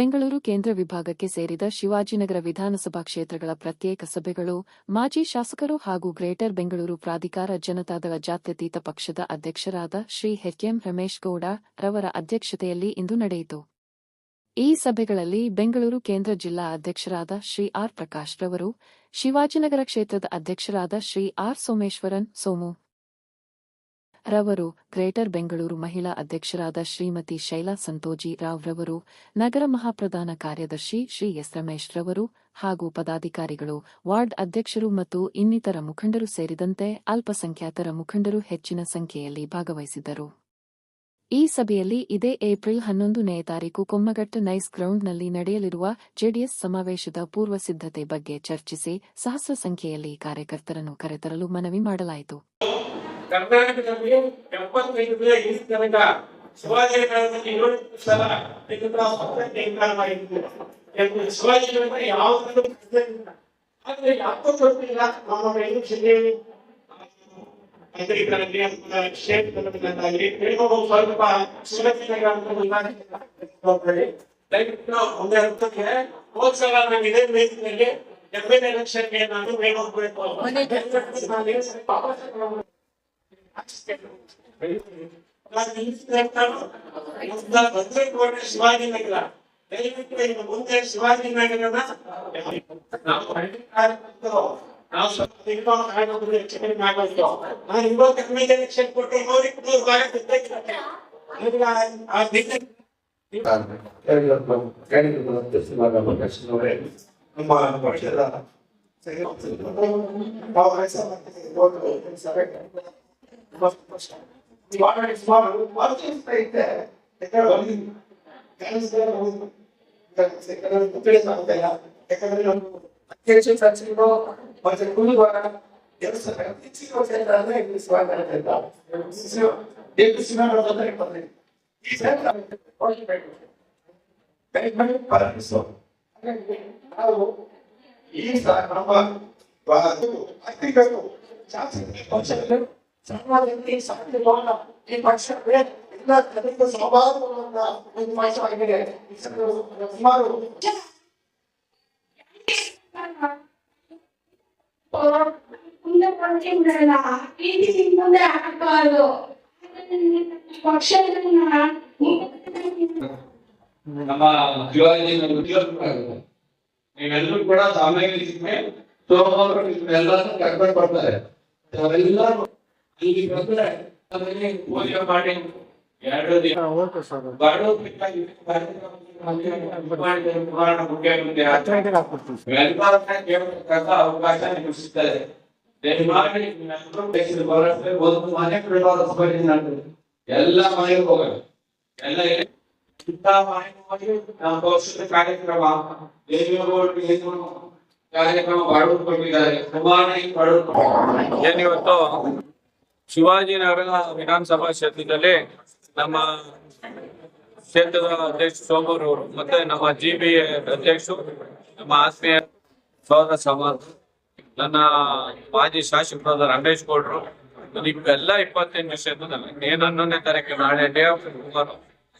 ಬೆಂಗಳೂರು ಕೇಂದ್ರ ವಿಭಾಗಕ್ಕೆ ಸೇರಿದ ಶಿವಾಜಿನಗರ ವಿಧಾನಸಭಾ ಕ್ಷೇತ್ರಗಳ ಪ್ರತ್ಯೇಕ ಸಭೆಗಳು ಮಾಜಿ ಶಾಸಕರು ಹಾಗೂ ಗ್ರೇಟರ್ ಬೆಂಗಳೂರು ಪ್ರಾಧಿಕಾರ ಜನತಾದಳ ಜಾತ್ಯತೀತ ಪಕ್ಷದ ಅಧ್ಯಕ್ಷರಾದ ಶ್ರೀ ಎಂ ರಮೇಶ್ ಗೌಡ ರವರ ಅಧ್ಯಕ್ಷತೆಯಲ್ಲಿ ಇಂದು ನಡೆಯಿತು. ಈ ಸಭೆಗಳಲ್ಲಿ ಬೆಂಗಳೂರು ಕೇಂದ್ರ ಜಿಲ್ಲಾ ಅಧ್ಯಕ್ಷರಾದ ಶ್ರೀ ಆರ್ ಪ್ರಕಾಶ್ ರವರು, ಶಿವಾಜಿನಗರ ಕ್ಷೇತ್ರದ ಅಧ್ಯಕ್ಷರಾದ ಶ್ರೀ ಆರ್ ಸೋಮೇಶ್ವರನ್ ಸೋಮು ರವರು, ಗ್ರೇಟರ್ ಬೆಂಗಳೂರು ಮಹಿಳಾ ಅಧ್ಯಕ್ಷರಾದ ಶ್ರೀಮತಿ ಶೈಲಾ ಸಂತೋಜಿ ರಾವ್ ರವರು, ನಗರ ಮಹಾಪ್ರಧಾನ ಕಾರ್ಯದರ್ಶಿ ಶ್ರೀ ಎಸ್ ರಮೇಶ್ ರವರು ಹಾಗೂ ಪದಾಧಿಕಾರಿಗಳು, ವಾರ್ಡ್ ಅಧ್ಯಕ್ಷರು ಮತ್ತು ಇನ್ನಿತರ ಮುಖಂಡರು ಸೇರಿದಂತೆ ಅಲ್ಪಸಂಖ್ಯಾತರ ಮುಖಂಡರು ಹೆಚ್ಚಿನ ಸಂಖ್ಯೆಯಲ್ಲಿ ಭಾಗವಹಿಸಿದ್ದರು. ಈ ಸಭೆಯಲ್ಲಿ ಇದೇ ಏಪ್ರಿಲ್ 11ನೇ ತಾರೀಕು ಕೊಮ್ಮಘಟ್ಟ ನೈಸ್ ಗ್ರೌಂಡ್ನಲ್ಲಿ ನಡೆಯಲಿರುವ ಜೆಡಿಎಸ್ ಸಮಾವೇಶದ ಪೂರ್ವ ಸಿದ್ಧತೆ ಬಗ್ಗೆ ಚರ್ಚಿಸಿ ಸಹಸ್ರ ಸಂಖ್ಯೆಯಲ್ಲಿ ಕಾರ್ಯಕರ್ತರನ್ನು ಕರೆತರಲು ಮನವಿ ಮಾಡಲಾಯಿತು. ಕರ್ನಾಟಕದಲ್ಲಿ 75 ಈ ತನಕ ಶಿವಾಜಿನಗರದಲ್ಲಿ 7 ಸಲ ಶಿವಾಜಿನಗರ ಯಾವುದಾದ್ರೂ ಆದ್ರೆ ಯಾಕೋ ಗೊತ್ತಿಲ್ಲ. ನಮ್ಮ ಬೆಂಗಳೂರು ಜಿಲ್ಲೆಯಲ್ಲಿ ಕ್ಷೇತ್ರದಲ್ಲಿ ಸ್ವಲ್ಪ ಶಿವಾಜಿನಗರ ದಯವಿಟ್ಟು ಒಂದೇ ಹಂತಕ್ಕೆ ಹೋದ್ಸಲ ನಾನು ಇದೇ ವೇದಿಕೆಯಲ್ಲಿ MLA ಎಲೆಕ್ಷನ್ಗೆ ನಾನು ಹೋಗ್ಬೇಕು ಶಿವಾಜಿನಗರ ದಯವಿಟ್ಟು ಇನ್ನು ಮುಂದೆ ಶಿವಾಜಿನಗರನ ನಾನು ಇವಾಗ ಎಲೆಕ್ಷನ್ ಕೊಟ್ಟು ನಮ್ಮ ಪಕ್ಷದ ಸಮಾಜದಲ್ಲಿ ಸಾಧ್ಯವಾದ ಈ ಪಕ್ಷ ಎಲ್ಲ ಸ್ವಭಾವಗಳನ್ನ ಆಗಿದೆ. ಸುಮಾರು ನಮ್ಮ ನೀವೆಲ್ಲರೂ ಕೂಡ ಸಾಮಾನ್ಯ ಎಲ್ಲರೂ ಕರ್ಕೊಂಡು ಬರ್ತಾರೆ. ಎಲ್ಲರೂ ಇಲ್ಲಿ ಬಂದ್ರೆ ಪೂಜೆ ಮಾಡಿ 2 ದಿನ ಅವಕಾಶ ಸಿಗ್ತದೆ. ದಯಮಾಡಿ ಎಲ್ಲ ಮನೆಗೆ ಹೋಗೋಣ. ಎಲ್ಲ ಪಕ್ಷದ ಕಾರ್ಯಕ್ರಮ ಕಾರ್ಯಕ್ರಮ ಮಾಡಿಕೊಟ್ಟಿದ್ದಾರೆ. ಏನಿವತ್ತು ಶಿವಾಜಿನಗರ ವಿಧಾನಸಭಾ ಕ್ಷೇತ್ರದಲ್ಲಿ ನಮ್ಮ ಕ್ಷೇತ್ರದ ಅಧ್ಯಕ್ಷ ಸೋಮರವರು ಮತ್ತೆ ನಮ್ಮ GBA ಅಧ್ಯಕ್ಷರು, ನಮ್ಮ ಆತ್ಮೀಯ ಸೋದರ ಸಮಾಜ, ನನ್ನ ಮಾಜಿ ಶಾಸಕರಾದ ರಮೇಶ್ ಗೌಡರು, ಎಲ್ಲ 28 ಕ್ಷೇತ್ರದಲ್ಲಿ ಏನು 11ನೇ ತಾರೀಕು ನಾಳೆ ಡೇ ಆಫ್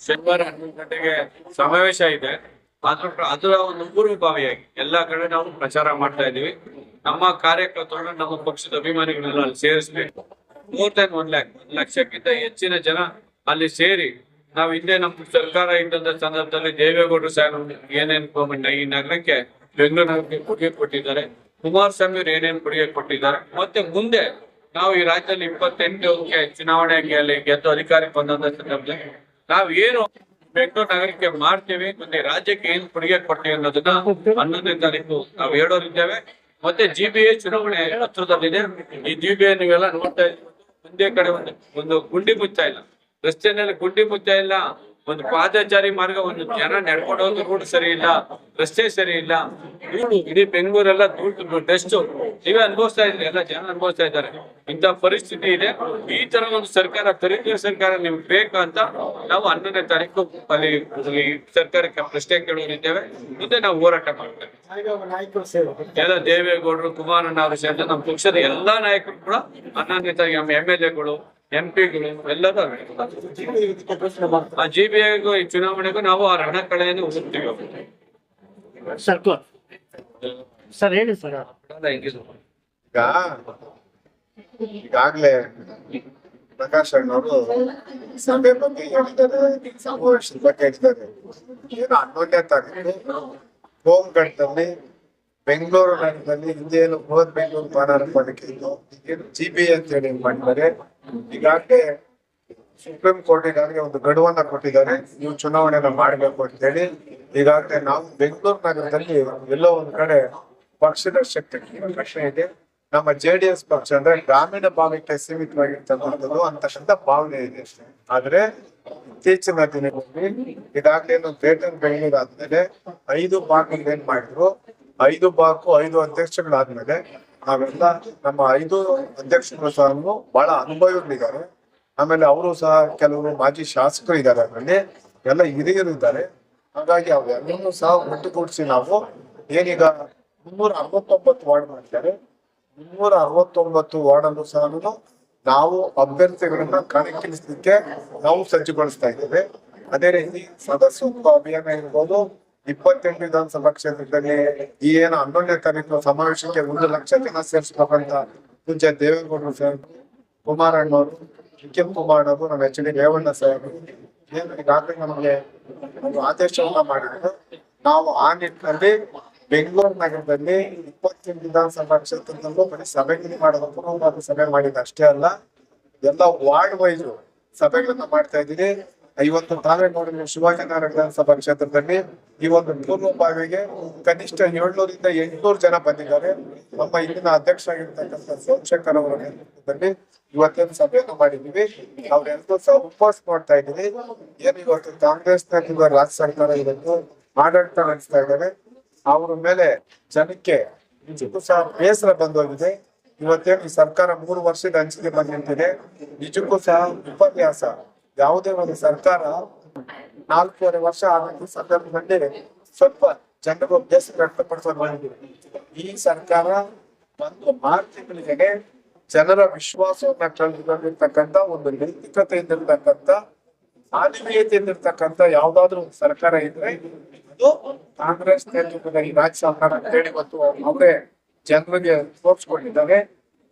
ಶನಿವಾರ 11 ಗಂಟೆಗೆ ಸಮಾವೇಶ ಇದೆ. ಅದರ ಒಂದು ಪೂರ್ವಭಾವಿಯಾಗಿ ಎಲ್ಲಾ ಕಡೆ ನಾವು ಪ್ರಚಾರ ಮಾಡ್ತಾ ಇದೀವಿ. ನಮ್ಮ ಕಾರ್ಯಕರ್ತರನ್ನ ನಮ್ಮ ಪಕ್ಷದ ಅಭಿಮಾನಿಗಳನ್ನ ಅಲ್ಲಿ ಸೇರಿಸ್ಬೇಕು. more than 1 ಲಕ್ಷಕ್ಕಿಂತ ಹೆಚ್ಚಿನ ಜನ ಅಲ್ಲಿ ಸೇರಿ ನಾವು ಹಿಂದೆ ನಮ್ಮ ಸರ್ಕಾರ ಇದ್ದಂತ ಸಂದರ್ಭದಲ್ಲಿ ದೇವೇಗೌಡರು ಸಾಹೇಬ್ ಏನೇನ್ ಈ ನಗರಕ್ಕೆ ಬೆಂಗಳೂರು ನಗರಕ್ಕೆ ಕೊಡುಗೆ ಕೊಟ್ಟಿದ್ದಾರೆ, ಕುಮಾರಸ್ವಾಮಿ ಅವರು ಏನೇನ್ ಕೊಡುಗೆ ಕೊಟ್ಟಿದ್ದಾರೆ, ಮತ್ತೆ ಮುಂದೆ ನಾವು ಈ ರಾಜ್ಯದಲ್ಲಿ 28ಕ್ಕೆ ಚುನಾವಣೆಗೆ ಗೆದ್ದು ಅಧಿಕಾರಕ್ಕೆ ಬಂದಂತ ಸಂದರ್ಭದಲ್ಲಿ ನಾವ್ ಏನು ಬೆಂಗಳೂರು ನಗರಕ್ಕೆ ಮಾಡ್ತೀವಿ, ಮತ್ತೆ ರಾಜ್ಯಕ್ಕೆ ಏನ್ ಕೊಡುಗೆ ಕೊಡ್ತೀವಿ ಅನ್ನೋದನ್ನ 11ನೇ ತಾರೀಕು ನಾವು ಹೇಳೋರಿದ್ದೇವೆ. ಮತ್ತೆ GBA ಚುನಾವಣೆ ಹತ್ರದಲ್ಲಿದೆ. ಈ GBA ನೀವೆಲ್ಲ ನೋಡ್ತಾ ಇದ್ದೀವಿ. ಒಂದೇ ಕಡೆ ಒಂದು ಗುಂಡಿ ಮುಚ್ಚ ಇಲ್ಲ, ರಸ್ತೆನಲ್ಲಿ ಗುಂಡಿ ಮುಚ್ಚ ಇಲ್ಲ, ಒಂದು ಪಾದಚಾರಿ ಮಾರ್ಗ, ಒಂದು ಜನ ನಡ್ಕೊಂಡು ಹೋಗೋ ರೋಡ್ ಸರಿ ಇಲ್ಲ, ರಸ್ತೆ ಸರಿ ಇಲ್ಲ. ಇಡೀ ಬೆಂಗಳೂರೆಲ್ಲ ಧೂಳು ಡಸ್ಟ್ ನೀವೇ ಅನುಭವಿಸ್ತಾ ಇದ್ರಿ, ಎಲ್ಲ ಜನ ಅನುಭವಿಸ್ತಾ ಇದ್ದಾರೆ. ಇಂಥ ಪರಿಸ್ಥಿತಿ ಇದೆ. ಈ ತರ ಒಂದು ಸರ್ಕಾರ, ದರಿದ್ರ ಸರ್ಕಾರ ನಿಮ್ಗೆ ಬೇಕು ಅಂತ ನಾವು 11ನೇ ತಾರೀಕು ಅಲ್ಲಿ ಸರ್ಕಾರಕ್ಕೆ ಪ್ರಶ್ನೆ ಕೇಳೋರಿದ್ದೇವೆ. ಮುಂದೆ ನಾವು ಹೋರಾಟ ಮಾಡ್ತೇವೆ. ಎಲ್ಲ ದೇವೇಗೌಡರು, ಕುಮಾರಣ್ಣ ಅವರು ಸೇರಿದ ನಮ್ಮ ಪಕ್ಷದ ಎಲ್ಲಾ ನಾಯಕರು ಕೂಡ 11ನೇ ತಾರೀಕು ನಮ್ಮ MLAಗಳು MP ಗಳು ಎಲ್ಲರೂ ಆ GBIಗೂ ಈ ಚುನಾವಣೆಗೂ ನಾವು ಆ ರಣಕಳೆಯನ್ನು ಉಳಿಸ್ತೀವಿ. ಸರ್ ಹೇಳಿ ಸರ್. ಈಗಾಗ್ಲೇ ಪ್ರಕಾಶ್ ಅಣ್ಣವರು ಸಭೆ ಬಗ್ಗೆ ಹೇಳಿದ್ದಾರೆ, ಸಮಾವೇಶದ ಬಗ್ಗೆ ಹೇಳಿದ್ದಾರೆ. ಏನು 11ನೇ ತಾರೀಕು ಹೋಮ್ಗಢದಲ್ಲಿ ಬೆಂಗಳೂರು ನಗರದಲ್ಲಿ ಹಿಂದೇನು ಬೃಹತ್ ಬೆಂಗಳೂರು ಮಹಾನಗರ ಪಾಲಿಕೆ ಇದ್ದು ಏನು GBI ಅಂತ ಹೇಳಿ ಮಾಡಿದ್ದಾರೆ. ಈಗಾಗಲೇ ಸುಪ್ರೀಂ ಕೋರ್ಟ್ ಈಗಾಗಲೇ ಒಂದು ಗಡುವನ್ನ ಕೊಟ್ಟಿದ್ದಾರೆ, ನೀವು ಚುನಾವಣೆನ ಮಾಡಬೇಕು ಅಂತ ಹೇಳಿ. ಈಗಾಗಲೇ ನಾವು ಬೆಂಗಳೂರು ನಗರದಲ್ಲಿ ಎಲ್ಲೋ ಒಂದ್ ಕಡೆ ಪಕ್ಷದ ಶಕ್ತಿ ಪ್ರಶ್ನೆ ಇದೆ. ನಮ್ಮ JDS ಪಕ್ಷ ಅಂದ್ರೆ ಗ್ರಾಮೀಣ ಭಾಗಕ್ಕೆ ಸೀಮಿತವಾಗಿರ್ತಕ್ಕಂಥದ್ದು ಅಂತಕ್ಕಂಥ ಭಾವನೆ ಇದೆ. ಆದ್ರೆ ಇತ್ತೀಚಿನ ದಿನಗಳಲ್ಲಿ ಈಗಾಗಲೇ ಗ್ರೇಟರ್ ಬೆಂಗಳೂರು ಆದ್ಮೇಲೆ 5 ಭಾಗ ಏನ್ ಮಾಡಿದ್ರು, 5 ಭಾಗಕ್ಕೂ 5 ಅಧ್ಯಕ್ಷಗಳಾದ್ಮೇಲೆ ನಾವೆಲ್ಲ ನಮ್ಮ 5 ಅಧ್ಯಕ್ಷರು ಸಹ ಬಹಳ ಅನುಭವಿಗಳಿದ್ದಾರೆ. ಆಮೇಲೆ ಅವರು ಸಹ ಕೆಲವರು ಮಾಜಿ ಶಾಸಕರು ಇದ್ದಾರೆ, ಅದರಲ್ಲಿ ಎಲ್ಲ ಹಿರಿಯರು ಇದ್ದಾರೆ. ಹಾಗಾಗಿ ಅವೆಲ್ಲರೂ ಸಹ ಒಟ್ಟುಗೂಡಿಸಿ ನಾವು ಏನೀಗ 369 ವಾರ್ಡ್ ಮಾಡಿದ್ದಾರೆ. 369 ವಾರ್ಡ್ ಅನ್ನು ಸಹ ನಾವು ಅಭ್ಯರ್ಥಿಗಳನ್ನ ಕಣಕ್ಕಿಳಿಸಲಿಕ್ಕೆ ನಾವು ಸಜ್ಜುಗೊಳಿಸ್ತಾ ಇದ್ದೇವೆ. ಅದೇ ರೀತಿ ಸದಸ್ಯತ್ವ ಅಭಿಯಾನ ಇರ್ಬೋದು. 28 ವಿಧಾನಸಭಾ ಕ್ಷೇತ್ರದಲ್ಲಿ ಈ ಏನು 11ನೇ ತಾರೀಕು ಸಮಾವೇಶಕ್ಕೆ 1 ಲಕ್ಷ ಜನ ಸೇರಿಸಬೇಕಂತ ಪೂಜ್ಯ ದೇವೇಗೌಡರು ಸಾಹೇಬ್, ಕುಮಾರಣ್ಣವರು, KM ಕುಮಾರ್ ಅವರು, ನಮ್ಮ HD ರೇವಣ್ಣ ಸಾಹೇಬರು ಏನು ಈಗಾಗಲೇ ನಮಗೆ ಒಂದು ಆದೇಶವನ್ನ ಮಾಡಿದ್ರು. ನಾವು ಆ ನಿಟ್ಟಿನಲ್ಲಿ ಬೆಂಗಳೂರು ನಗರದಲ್ಲಿ 28 ವಿಧಾನಸಭಾ ಕ್ಷೇತ್ರದಲ್ಲೂ ಬರೀ ಸಭೆಗಳು ಮಾಡೋದು, ಸಭೆ ಮಾಡಿದ ಅಷ್ಟೇ ಅಲ್ಲ, ಎಲ್ಲ ವಾರ್ಡ್ ವೈಸ್ ಸಭೆಗಳನ್ನ ಮಾಡ್ತಾ ಇದ್ದೀವಿ. ಇವತ್ತು ತಾವೇ ನೋಡಿದ್ರೆ ಶಿವಾಜಿನಗರ ವಿಧಾನಸಭಾ ಕ್ಷೇತ್ರದಲ್ಲಿ ಈ ಒಂದು ಪೂರ್ವಭಾವಿಗೆ ಕನಿಷ್ಠ 700 ರಿಂದ 800 ಜನ ಬಂದಿದ್ದಾರೆ. ನಮ್ಮ ಇಲ್ಲಿನ ಅಧ್ಯಕ್ಷ ಆಗಿರ್ತಕ್ಕಂಥ ಸೋಮಶೇಖರ್ ಅವರ ನೇತೃತ್ವದಲ್ಲಿ ಇವತ್ತೇನು ಸಭೆಯನ್ನು ಮಾಡಿದೀವಿ. ಅವ್ರೆಲ್ಲರೂ ಸಹ ಉಪವಾಸ ಮಾಡ್ತಾ ಇದ್ದೀವಿ. ಏನು ಇವತ್ತು ಕಾಂಗ್ರೆಸ್ ರಾಜ್ಯ ಸರ್ಕಾರ ಇವತ್ತು ಆಡಳಿತ ನಡೆಸ್ತಾ ಇದ್ದಾರೆ. ಅವ್ರ ಮೇಲೆ ಜನಕ್ಕೆ ನಿಜಕ್ಕೂ ಸಹ ಬೇಸರ ಬಂದೋಗಿದೆ. ಇವತ್ತೇನು ಈ ಸರ್ಕಾರ 3 ವರ್ಷದ ಹಂಚಿಕೆ ಬಂದಿದೆ. ನಿಜಕ್ಕೂ ಸಹ ವಿಪರ್ಯಾಸ. ಯಾವುದೇ ಒಂದು ಸರ್ಕಾರ 4.5 ವರ್ಷ ಆದ ಸಂದರ್ಭದಲ್ಲಿ ಸ್ವಲ್ಪ ಜನರು ಬೇಸರ ವ್ಯಕ್ತಪಡಿಸೋದು ಮಾಡಿದ್ದೀವಿ. ಈ ಸರ್ಕಾರ ಒಂದು 6 ತಿಂಗಳಿಗೆ ಜನರ ವಿಶ್ವಾಸವನ್ನ ಕಳೆದುಕೊಂಡಿರ್ತಕ್ಕಂಥ, ಒಂದು ನೈತಿಕತೆಯಿಂದಿರ್ತಕ್ಕಂಥ, ಮಾನವೀಯತೆಯಿಂದಿರ್ತಕ್ಕಂಥ ಯಾವ್ದಾದ್ರು ಸರ್ಕಾರ ಇದ್ರೆ ಅದು ಕಾಂಗ್ರೆಸ್ ನೇತೃತ್ವದ ಈ ರಾಜ್ಯ ಸರ್ಕಾರ ಹೇಳಿ ಇವತ್ತು ಅವರೇ ಜನರಿಗೆ ತೋರಿಸ್ಕೊಂಡಿದ್ದಾರೆ.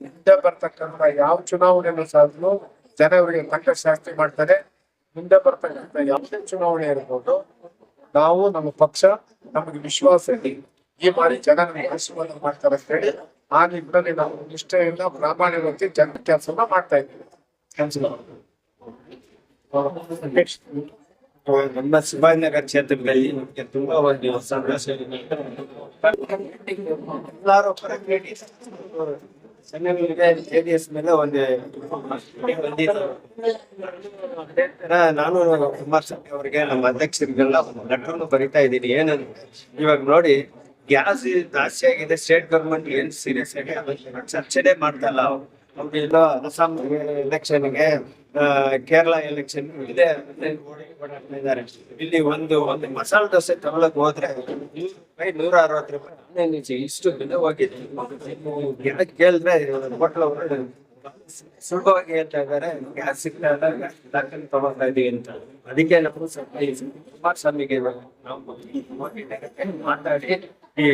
ಮುಂದೆ ಬರ್ತಕ್ಕಂಥ ಯಾವ ಚುನಾವಣೆಯನ್ನು ಸಾಧಲು ಜನ ಇವರಿಗೆ ತಕ್ಕ ಶಾಸ್ತಿ ಮಾಡ್ತಾರೆ. ಮುಂದೆ ಬರ್ತಕ್ಕಂಥ ಯಾವುದೇ ಚುನಾವಣೆ ಇರ್ಬೋದು, ನಾವು ನಮ್ಮ ಪಕ್ಷ ನಮಗೆ ವಿಶ್ವಾಸ ಇದೆ, ಈ ಬಾರಿ ಜನ ನಮಗೆ ಆಶೀರ್ವಾದ ಮಾಡ್ತಾರೆ ಅಂತ ಹೇಳಿ ಆ ನಿಟ್ಟಿನಲ್ಲಿ ನಾವು ನಿಷ್ಠೆಯಿಂದ ಪ್ರಾಮಾಣಿಕವಾಗಿ ಜನ ಕೆಲಸವನ್ನ ಮಾಡ್ತಾ ಇದ್ದೀವಿ. ನಮ್ಮ ಶಿವಾಜಿನಗರ ಕ್ಷೇತ್ರದಲ್ಲಿ ನಮಗೆ ತುಂಬಾ ಒಂದು ಸಂತೋಷ ಇದೆ. ಎಲ್ಲರೂ JDS ಮೇಲೆ ಒಂದು ನಾನು ಕುಮಾರಸ್ವಾಮಿ ಅವರಿಗೆ, ನಮ್ಮ ಅಧ್ಯಕ್ಷರಿಗೆಲ್ಲ ಒಂದು ಲೆಟರ್ನು ಬರಿತಾ ಇದ್ದೀನಿ. ಏನಂದ್ರೆ ಇವಾಗ ನೋಡಿ, ಗ್ಯಾಸ್ ಜಾಸ್ತಿ ಆಗಿದೆ, ಸ್ಟೇಟ್ ಗವರ್ಮೆಂಟ್ ಏನ್ ಸೀರಿಯಸ್ ಆಗಿ ಚರ್ಚೆನೆ ಮಾಡ್ತಾ ಇಲ್ಲ. ಅವ್ರೆಲ್ಲ ಅಸ್ಸಾಂ ಎಲೆಕ್ಷನ್ಗೆ, ಕೇರಳ ಎಲೆಕ್ಷನ್ ಇದೆ ಇದ್ದಾರೆ. ಇಲ್ಲಿ ಒಂದು ಮಸಾಲೆ ದೋಸೆ ತಗೊಳಕ್ ಹೋದ್ರೆ 160 ರೂಪಾಯಿ ಇಷ್ಟು ಬೆಲೆ ಹೋಗಿದೆ. ಕೇಳಿದ್ರೆ ಹೋಟ್ಲ್ ಅವರು ಸುಲಭವಾಗಿ ಹೇಳ್ತಾ ಇದ್ದಾರೆ, ಗ್ಯಾಸ್ ಸಿಗ್ತಾ ಇಲ್ಲ, ಗ್ಯಾಸ್ ತಗೊಳ್ತಾ ಇದೀವಿ ಅಂತ. ಅದಕ್ಕೆ ನಾವು ಸ್ವಲ್ಪ ಕುಮಾರಸ್ವಾಮಿಗೆ ನಾವು ಮಾತಾಡಿ ಈ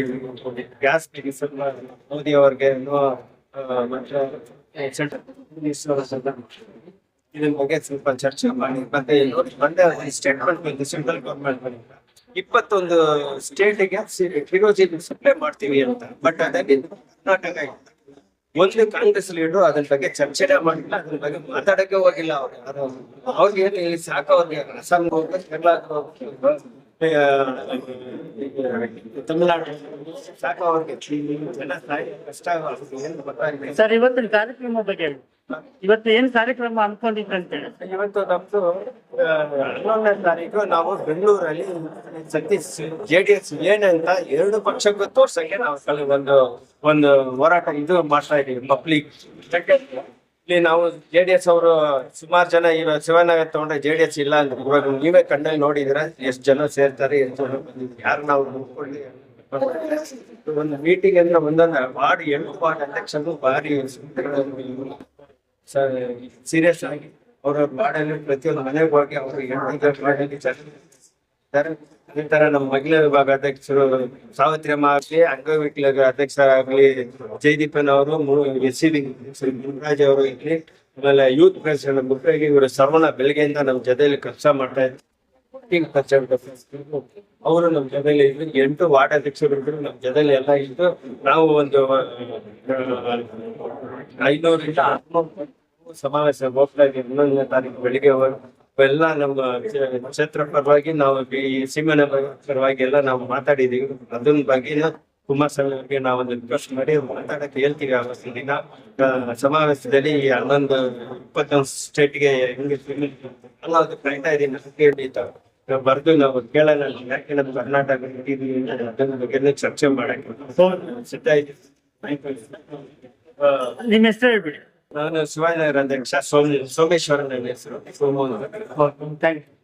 ಗ್ಯಾಸ್ ಸ್ವಲ್ಪ ಮೋದಿ ಅವ್ರಿಗೆ ಇದ್ರ ಬಗ್ಗೆ ಸ್ವಲ್ಪ ಚರ್ಚೆ ಮಾಡಿ ಮತ್ತೆ ಬಂದ ಸ್ಟೇಟ್ಮೆಂಟ್ ಬಂದು ಸೆಂಟ್ರಲ್ ಗವರ್ಮೆಂಟ್ ಬಂದ 21 ಸ್ಟೇಟ್ಗೆ ಕಿರೋಸಿನ್ ಸಪ್ಲೈ ಮಾಡ್ತೀವಿ ಅಂತ. ಬಟ್ ಅದಲ್ಲಿ ಕರ್ನಾಟಕ ಒಂದು ಕಾಂಗ್ರೆಸ್ ಲೀಡರು ಅದ್ರ ಬಗ್ಗೆ ಚರ್ಚೆನೆ ಮಾಡಿಲ್ಲ, ಅದ್ರ ಬಗ್ಗೆ ಮಾತಾಡಕ್ಕೆ ಹೋಗಿಲ್ಲ. ಅವ್ರಿಗೆ ಏನು ಸಾಕು, ಅವ್ರಿಗೆ ಅಸ್ಸಾಂ ಹೋಗ್ಬೇಕು, ಕೇರಳ ತಮಿಳ್ನಾಡು ಸಾಕು, ಅವ್ರಿಗೆ ಕಷ್ಟ ಏನು ಗೊತ್ತಾಗಿದೆ. ಸರ್ ಇವತ್ತಿನ ಕಾರ್ಯಕ್ರಮ ಬಗ್ಗೆ ಇವತ್ತು ಏನ್ ಕಾರ್ಯಕ್ರಮ ಅನ್ಕೊಂಡಿದ್ರಂತೇಳಿ? ಇವತ್ತು ನಮ್ದು 11ನೇ ತಾರೀಕು ನಾವು ಬೆಂಗಳೂರಲ್ಲಿ ಸತೀಶ್ JDS ಏನಂತ 2 ಪಕ್ಷಕ್ಕೂ ತೋರ್ಸಕ್ಕೆ ನಾವು ಒಂದು ಹೋರಾಟ ಇದು ಮಾಡ್ತಾ ಇದೀವಿ. ಪಬ್ಲಿಕ್ ಇಲ್ಲಿ ನಾವು JDS ಅವರು ಸುಮಾರು ಜನ ಇವಾಗ ಶಿವನಗರ ತಗೊಂಡ್ರೆ JDS ಇಲ್ಲ ಅಂದ್ರೆ ಇವಾಗ ನೀವೇ ಕಣ್ಣಲ್ಲಿ ನೋಡಿದಿರ ಎಷ್ಟು ಜನ ಸೇರ್ತಾರೆ, ಎಷ್ಟು ಜನ ಬಂದಿದ್ದಾರೆ, ಯಾರು ನಾವು ನೋಡ್ಕೊಳ್ಳಿ. ಒಂದು ಮೀಟಿಂಗ್ ಅಂದ್ರೆ ಒಂದೊಂದು ವಾರ್ಡ್ 8 ವಾರ್ಡ್ ಅಧ್ಯಕ್ಷರು ಭಾರಿ ಸೀರಿಯಸ್ ಆಗಿ ಅವ್ರ ವಾರ್ಡಲ್ಲಿ ಪ್ರತಿಯೊಂದು ಮನೆಗೆ ಹೋಗಿ ಅವರು ಹೆಣ್ಣಿಗೆ ವಾರ್ಡಲ್ಲಿ ಇದ್ದಾರೆ. ಅದೇ ತರ ನಮ್ಮ ಮಹಿಳಾ ವಿಭಾಗ ಅಧ್ಯಕ್ಷರು ಸಾವಿತ್ರಿ ಅಮ್ಮ ಆಗ್ಲಿ, ಅಂಗವಿಕಲ ಅಧ್ಯಕ್ಷರಾಗ್ಲಿ ಜಯದೀಪನ್ ಅವರು, SCB ಮುರುಘರಾಜ್ ಅವರು ಇರ್ಲಿ, ಆಮೇಲೆ ಯೂತ್ ಪ್ರೆಸಿಡೆಂಟ್ ಮುಖ್ಯವಾಗಿ ಇವರು ಸರ್ವಣ ಬೆಳಗ್ಗೆಯಿಂದ ನಮ್ಮ ಜೊತೆಯಲ್ಲಿ ಕೆಲಸ ಮಾಡ್ತಾ ಇದ್ದಾರೆ. ಅವರು ನಮ್ಮ ಜೊತೆಲಿ ಇದ್ರು. 8 ವಾರ್ಡ್ ಅಧ್ಯಕ್ಷರು ಇದ್ರು ನಮ್ಮ ಜೊತೆಲಿ ಎಲ್ಲ ಇದ್ದು ನಾವು ಒಂದು 500ರಿಂದ 600 ಸಮಾವೇಶ ಹೋಗ್ತಾ ಇದ್ದೀವಿ. 11ನೇ ತಾರೀಕು ಬೆಳಿಗ್ಗೆ ಎಲ್ಲ ನಮ್ಮ ಕ್ಷೇತ್ರ ಪರವಾಗಿ ನಾವು ಈ ಸೀಮೆನ ಪರವಾಗಿ ಎಲ್ಲ ನಾವು ಮಾತಾಡಿದೀವಿ. ಅದನ್ನ ಬಗ್ಗೆ ಕುಮಾರಸ್ವಾಮಿ ಅವರಿಗೆ ನಾವೊಂದು ರಿಕ್ವೆಸ್ಟ್ ಮಾಡಿ ಮಾತಾಡಕ್ಕೆ ಹೇಳ್ತೀವಿ. ಅವತ್ತಿನ ದಿನ ಸಮಾವೇಶದಲ್ಲಿ 11-21 ಸ್ಟೇಟ್ಗೆ ಹೆಂಗೆ ಅನ್ನೋದು ಕಾಯ್ತಾ ಇದೀನಿ. ಬರ್ದು ನಾವು ಕೇಳೋಣ, ಯಾಕೆ ನಮ್ಮ ಕರ್ನಾಟಕ ಅದನ್ನ ಬಗ್ಗೆ ಚರ್ಚೆ ಮಾಡಕ್ಕೆ ಸಿದ್ಧ ಇದ್ದೀವಿ. ನಿಮ್ಮ ಹೆಸರು ಹೇಳ್ಬಿಡಿ. ನಾನು ಶಿವಾಜಿನಗರ ಅಧ್ಯಕ್ಷ ಸೋಮೇಶ್ವರ ನನ್ನ ಹೆಸರು. Thank you.